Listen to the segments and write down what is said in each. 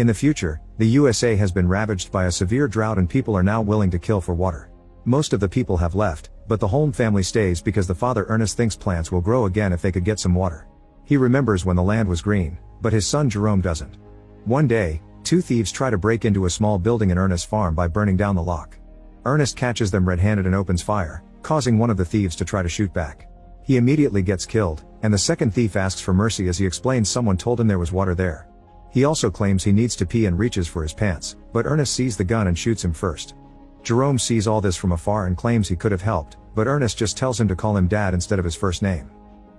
In the future, the USA has been ravaged by a severe drought and people are now willing to kill for water. Most of the people have left, but the Holm family stays because the father Ernest thinks plants will grow again if they could get some water. He remembers when the land was green, but his son Jerome doesn't. One day, two thieves try to break into a small building in Ernest's farm by burning down the lock. Ernest catches them red-handed and opens fire, causing one of the thieves to try to shoot back. He immediately gets killed, and the second thief asks for mercy as he explains someone told him there was water there. He also claims he needs to pee and reaches for his pants, but Ernest sees the gun and shoots him first. Jerome sees all this from afar and claims he could have helped, but Ernest just tells him to call him Dad instead of his first name.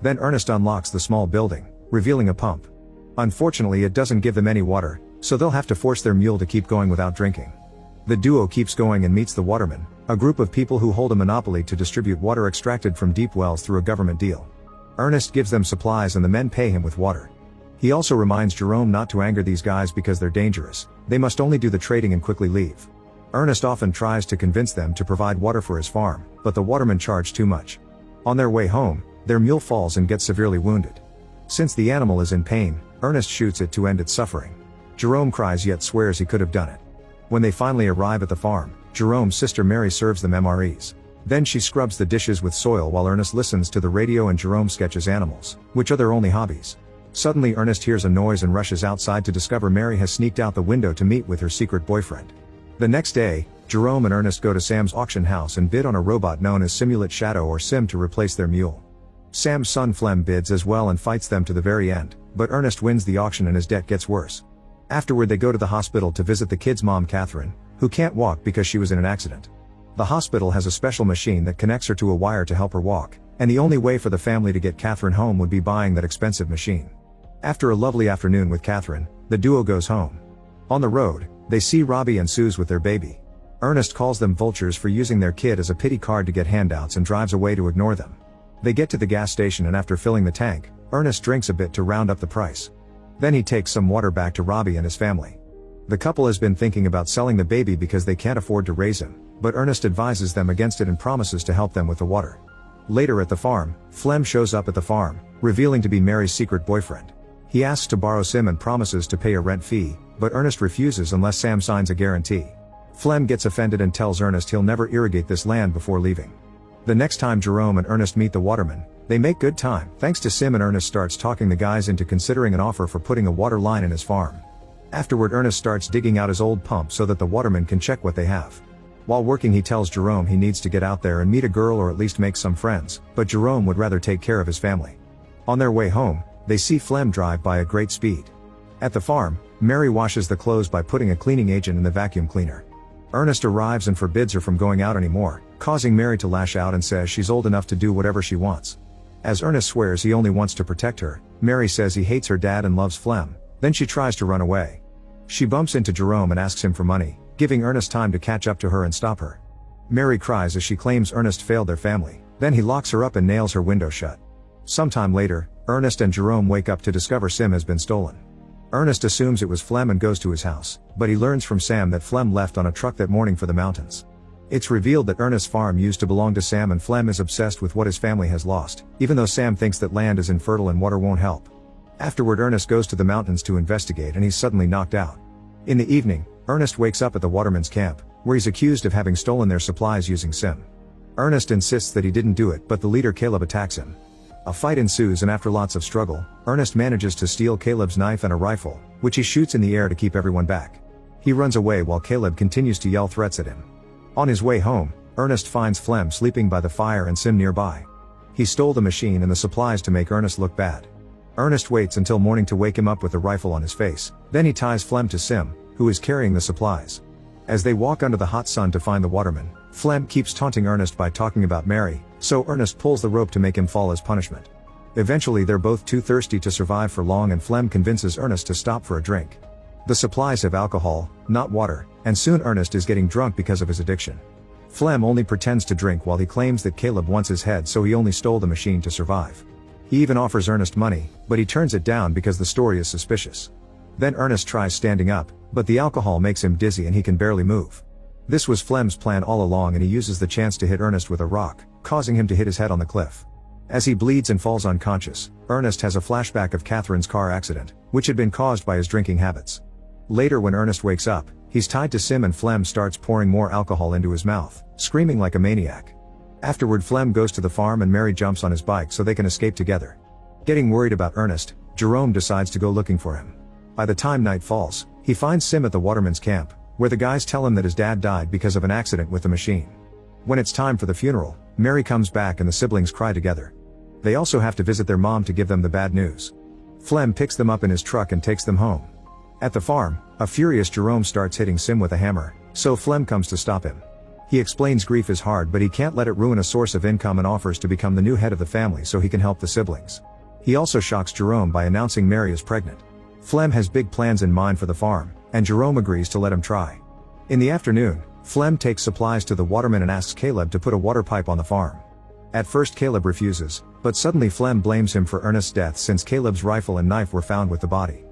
Then Ernest unlocks the small building, revealing a pump. Unfortunately, it doesn't give them any water, so they'll have to force their mule to keep going without drinking. The duo keeps going and meets the watermen, a group of people who hold a monopoly to distribute water extracted from deep wells through a government deal. Ernest gives them supplies and the men pay him with water. He also reminds Jerome not to anger these guys because they're dangerous, they must only do the trading and quickly leave. Ernest often tries to convince them to provide water for his farm, but the watermen charge too much. On their way home, their mule falls and gets severely wounded. Since the animal is in pain, Ernest shoots it to end its suffering. Jerome cries yet swears he could have done it. When they finally arrive at the farm, Jerome's sister Mary serves them MREs. Then she scrubs the dishes with soil while Ernest listens to the radio and Jerome sketches animals, which are their only hobbies. Suddenly Ernest hears a noise and rushes outside to discover Mary has sneaked out the window to meet with her secret boyfriend. The next day, Jerome and Ernest go to Sam's auction house and bid on a robot known as Simulate Shadow or Sim to replace their mule. Sam's son Flem bids as well and fights them to the very end, but Ernest wins the auction and his debt gets worse. Afterward they go to the hospital to visit the kid's mom Catherine, who can't walk because she was in an accident. The hospital has a special machine that connects her to a wire to help her walk, and the only way for the family to get Catherine home would be buying that expensive machine. After a lovely afternoon with Catherine, the duo goes home. On the road, they see Robbie and Suze with their baby. Ernest calls them vultures for using their kid as a pity card to get handouts and drives away to ignore them. They get to the gas station and after filling the tank, Ernest drinks a bit to round up the price. Then he takes some water back to Robbie and his family. The couple has been thinking about selling the baby because they can't afford to raise him, but Ernest advises them against it and promises to help them with the water. Later at the farm, Flem shows up at the farm, revealing to be Mary's secret boyfriend. He asks to borrow Sim and promises to pay a rent fee, but Ernest refuses unless Sam signs a guarantee. Flem gets offended and tells Ernest he'll never irrigate this land before leaving. The next time Jerome and Ernest meet the watermen, they make good time, thanks to Sim, and Ernest starts talking the guys into considering an offer for putting a water line in his farm. Afterward Ernest starts digging out his old pump so that the watermen can check what they have. While working he tells Jerome he needs to get out there and meet a girl or at least make some friends, but Jerome would rather take care of his family. On their way home, they see Flem drive by at great speed. At the farm, Mary washes the clothes by putting a cleaning agent in the vacuum cleaner. Ernest arrives and forbids her from going out anymore, causing Mary to lash out and says she's old enough to do whatever she wants. As Ernest swears he only wants to protect her, Mary says he hates her dad and loves Flem, then she tries to run away. She bumps into Jerome and asks him for money, giving Ernest time to catch up to her and stop her. Mary cries as she claims Ernest failed their family, then he locks her up and nails her window shut. Sometime later, Ernest and Jerome wake up to discover Sim has been stolen. Ernest assumes it was Flem and goes to his house, but he learns from Sam that Flem left on a truck that morning for the mountains. It's revealed that Ernest's farm used to belong to Sam and Flem is obsessed with what his family has lost, even though Sam thinks that land is infertile and water won't help. Afterward Ernest goes to the mountains to investigate and he's suddenly knocked out. In the evening, Ernest wakes up at the watermen's camp, where he's accused of having stolen their supplies using Sim. Ernest insists that he didn't do it, but the leader Caleb attacks him. A fight ensues and after lots of struggle, Ernest manages to steal Caleb's knife and a rifle, which he shoots in the air to keep everyone back. He runs away while Caleb continues to yell threats at him. On his way home, Ernest finds Flem sleeping by the fire and Sim nearby. He stole the machine and the supplies to make Ernest look bad. Ernest waits until morning to wake him up with the rifle on his face, then he ties Flem to Sim, who is carrying the supplies. As they walk under the hot sun to find the waterman, Flem keeps taunting Ernest by talking about Mary, so Ernest pulls the rope to make him fall as punishment. Eventually they're both too thirsty to survive for long and Flem convinces Ernest to stop for a drink. The supplies have alcohol, not water, and soon Ernest is getting drunk because of his addiction. Flem only pretends to drink while he claims that Caleb wants his head so he only stole the machine to survive. He even offers Ernest money, but he turns it down because the story is suspicious. Then Ernest tries standing up, but the alcohol makes him dizzy and he can barely move. This was Flem's plan all along and he uses the chance to hit Ernest with a rock, causing him to hit his head on the cliff. As he bleeds and falls unconscious, Ernest has a flashback of Catherine's car accident, which had been caused by his drinking habits. Later when Ernest wakes up, he's tied to Sim and Flem starts pouring more alcohol into his mouth, screaming like a maniac. Afterward Flem goes to the farm and Mary jumps on his bike so they can escape together. Getting worried about Ernest, Jerome decides to go looking for him. By the time night falls, he finds Sim at the waterman's camp, where the guys tell him that his dad died because of an accident with the machine. When it's time for the funeral, Mary comes back and the siblings cry together. They also have to visit their mom to give them the bad news. Flem picks them up in his truck and takes them home. At the farm, a furious Jerome starts hitting Sim with a hammer, so Flem comes to stop him. He explains grief is hard but he can't let it ruin a source of income and offers to become the new head of the family so he can help the siblings. He also shocks Jerome by announcing Mary is pregnant. Flem has big plans in mind for the farm, and Jerome agrees to let him try. In the afternoon, Flem takes supplies to the waterman and asks Caleb to put a water pipe on the farm. At first Caleb refuses, but suddenly Flem blames him for Ernest's death since Caleb's rifle and knife were found with the body.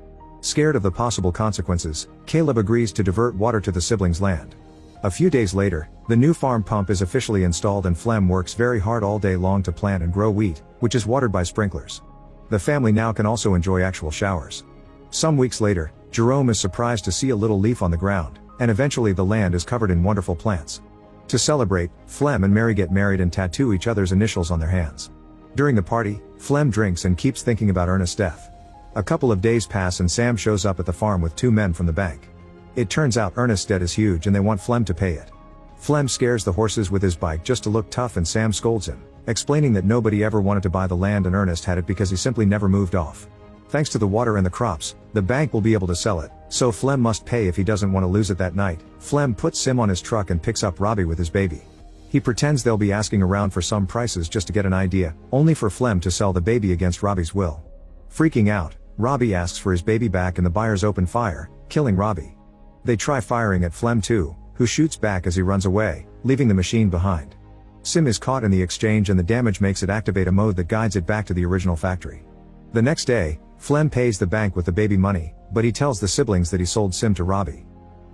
Scared of the possible consequences, Caleb agrees to divert water to the siblings' land. A few days later, the new farm pump is officially installed and Flem works very hard all day long to plant and grow wheat, which is watered by sprinklers. The family now can also enjoy actual showers. Some weeks later, Jerome is surprised to see a little leaf on the ground, and eventually the land is covered in wonderful plants. To celebrate, Flem and Mary get married and tattoo each other's initials on their hands. During the party, Flem drinks and keeps thinking about Ernest's death. A couple of days pass and Sam shows up at the farm with two men from the bank. It turns out Ernest's debt is huge and they want Flem to pay it. Flem scares the horses with his bike just to look tough and Sam scolds him, explaining that nobody ever wanted to buy the land and Ernest had it because he simply never moved off. Thanks to the water and the crops, the bank will be able to sell it, so Flem must pay if he doesn't want to lose it that night. Flem puts Sim on his truck and picks up Robbie with his baby. He pretends they'll be asking around for some prices just to get an idea, only for Flem to sell the baby against Robbie's will. Freaking out, Robbie asks for his baby back and the buyers open fire, killing Robbie. They try firing at Flem too, who shoots back as he runs away, leaving the machine behind. Sim is caught in the exchange and the damage makes it activate a mode that guides it back to the original factory. The next day, Flem pays the bank with the baby money, but he tells the siblings that he sold Sim to Robbie.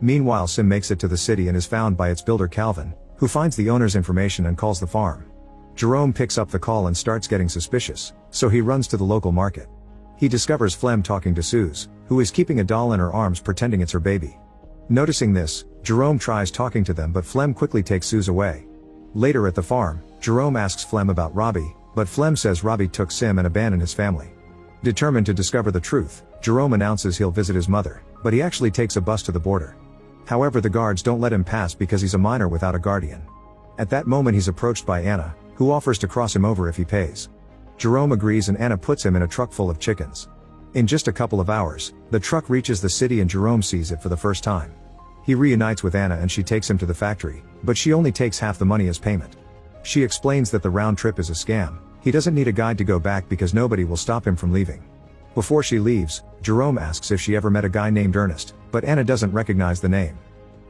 Meanwhile Sim makes it to the city and is found by its builder Calvin, who finds the owner's information and calls the farm. Jerome picks up the call and starts getting suspicious, so he runs to the local market. He discovers Flem talking to Suze, who is keeping a doll in her arms pretending it's her baby. Noticing this, Jerome tries talking to them but Flem quickly takes Suze away. Later at the farm, Jerome asks Flem about Robbie, but Flem says Robbie took Sim and abandoned his family. Determined to discover the truth, Jerome announces he'll visit his mother, but he actually takes a bus to the border. However, the guards don't let him pass because he's a minor without a guardian. At that moment he's approached by Anna, who offers to cross him over if he pays. Jerome agrees and Anna puts him in a truck full of chickens. In just a couple of hours, the truck reaches the city and Jerome sees it for the first time. He reunites with Anna and she takes him to the factory, but she only takes half the money as payment. She explains that the round trip is a scam. He doesn't need a guide to go back because nobody will stop him from leaving. Before she leaves, Jerome asks if she ever met a guy named Ernest, but Anna doesn't recognize the name.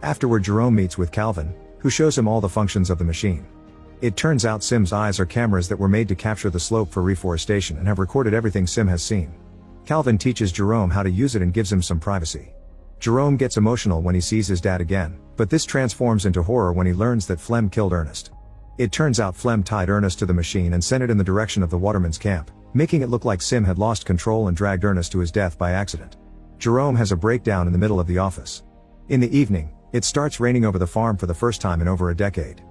Afterward Jerome meets with Calvin, who shows him all the functions of the machine. It turns out Sim's eyes are cameras that were made to capture the slope for reforestation and have recorded everything Sim has seen. Calvin teaches Jerome how to use it and gives him some privacy. Jerome gets emotional when he sees his dad again, but this transforms into horror when he learns that Flem killed Ernest. It turns out Flem tied Ernest to the machine and sent it in the direction of the waterman's camp, making it look like Sim had lost control and dragged Ernest to his death by accident. Jerome has a breakdown in the middle of the office. In the evening, it starts raining over the farm for the first time in over a decade.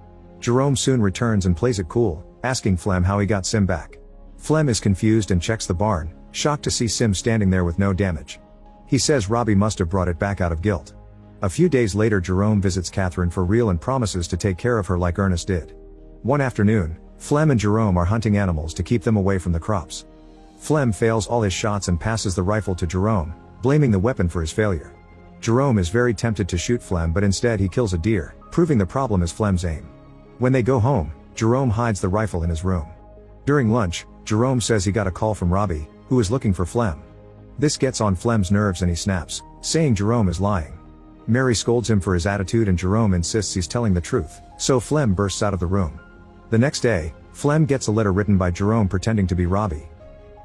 Jerome soon returns and plays it cool, asking Flem how he got Sim back. Flem is confused and checks the barn, shocked to see Sim standing there with no damage. He says Robbie must have brought it back out of guilt. A few days later Jerome visits Catherine for real and promises to take care of her like Ernest did. One afternoon, Flem and Jerome are hunting animals to keep them away from the crops. Flem fails all his shots and passes the rifle to Jerome, blaming the weapon for his failure. Jerome is very tempted to shoot Flem but instead he kills a deer, proving the problem is Flem's aim. When they go home, Jerome hides the rifle in his room. During lunch, Jerome says he got a call from Robbie, who is looking for Flem. This gets on Flem's nerves and he snaps, saying Jerome is lying. Mary scolds him for his attitude and Jerome insists he's telling the truth, so Flem bursts out of the room. The next day, Flem gets a letter written by Jerome pretending to be Robbie.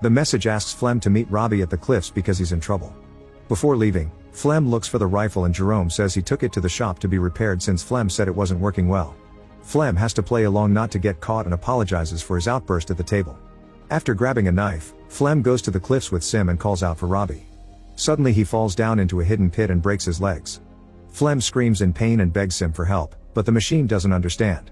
The message asks Flem to meet Robbie at the cliffs because he's in trouble. Before leaving, Flem looks for the rifle and Jerome says he took it to the shop to be repaired since Flem said it wasn't working well. Flem has to play along not to get caught and apologizes for his outburst at the table. After grabbing a knife, Flem goes to the cliffs with Sim and calls out for Robbie. Suddenly he falls down into a hidden pit and breaks his legs. Flem screams in pain and begs Sim for help, but the machine doesn't understand.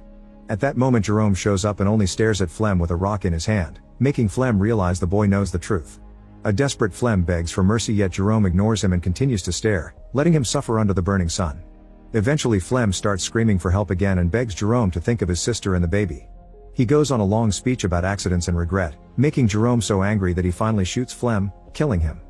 At that moment Jerome shows up and only stares at Flem with a rock in his hand, making Flem realize the boy knows the truth. A desperate Flem begs for mercy, yet Jerome ignores him and continues to stare, letting him suffer under the burning sun. Eventually Flem starts screaming for help again and begs Jerome to think of his sister and the baby. He goes on a long speech about accidents and regret, making Jerome so angry that he finally shoots Flem, killing him.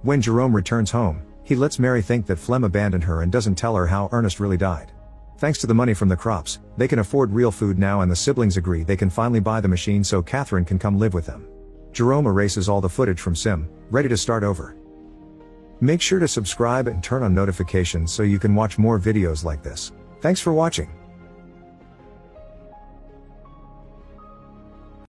When Jerome returns home, he lets Mary think that Flem abandoned her and doesn't tell her how Ernest really died. Thanks to the money from the crops, they can afford real food now, and the siblings agree they can finally buy the machine so Catherine can come live with them. Jerome erases all the footage from Sim, ready to start over. Make sure to subscribe and turn on notifications so you can watch more videos like this. Thanks for watching.